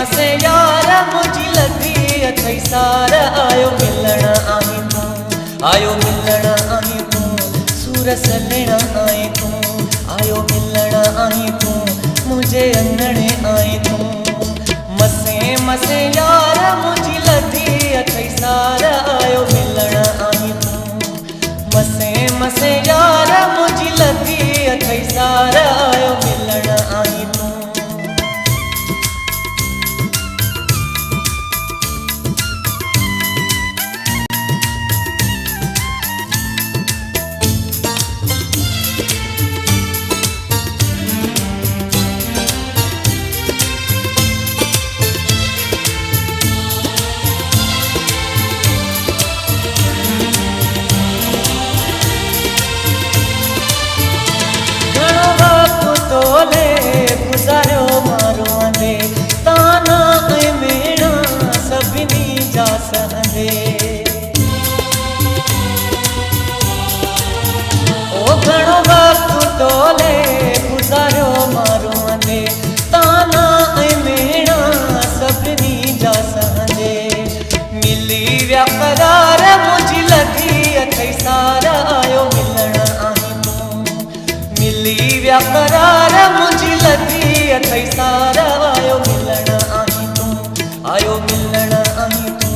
मसे यार मुझी लगी अथई सार आयो मिलण आई तू, आयो मिलण आई तू, सूर सलण आई तू, आयो मिलण आई तू, मुझे अंगणे आई तू। मसे मसे यार मुझी लगी अथई सार आयो मिलण आई तू, मसे मसे यार मुझी लगी अथई सार आयो मिलण आई तू। गुजारो मारो अंदे ताना मेणा सभिनी जा सहंदे, ओ घणो वक्त तोले गुजारो मारो अंदे ताना मेणा सभिनी जा सहंदे। मिली विया करार मुझी लगी अथई सार आयो मिलण आई तू, मिली विया करार मुझी लगी अथई सार आयो मिलण आई तू, आयो मिलण आई तू,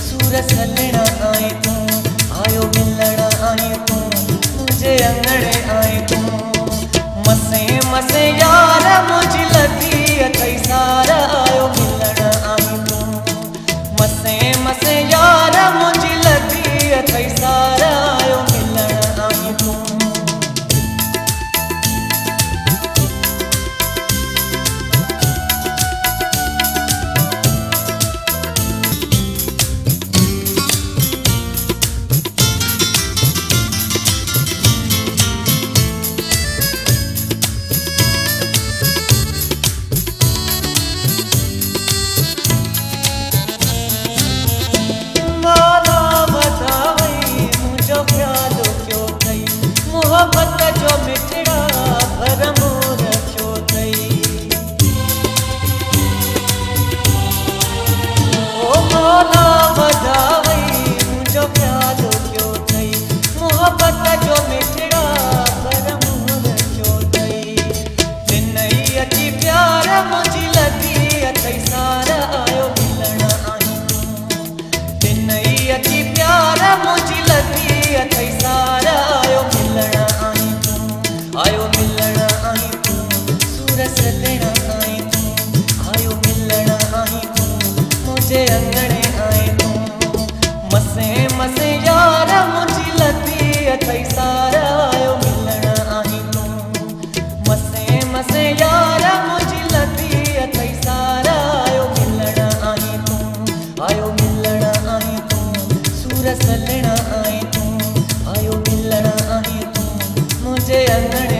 सूर सलण आई तू, आयो मिलण आई तू, मुझे अंगणे आई तू। मसे मसे यार मुझी लगी अथई सार आयो मिलण आई तू, मसे मसे यार मुझी लगी अथई सार आयो मिलण आई तू। मोहब्बत जो मिठड़ा भरम रखियो थई, ओ मौला वधावई मुझो प्यारो क्यों थई, मोहब्बत जो मिठड़ा भरम रखियो थई। जिनई अची प्यार मुझी लगी अथई सार आयो मिलण आई तू, जिनई अची प्यार मुझी लगी अथई सार आयो मिलण आई तू, आयो मिलण आई तू, सूर सलण आई तू, आयो मिलण आई तू, मुझे अंगणे आई तू। मसे मसे यार मुझी लगी अथई सार आयो मिलण आई तू, मसे मसे यार मुझी लगी अथई सार आयो मिलण आई तू, आयो मिलण आई तू, सूर सलण आई तू, आयो मिलण आई तू, मुझे अंगणे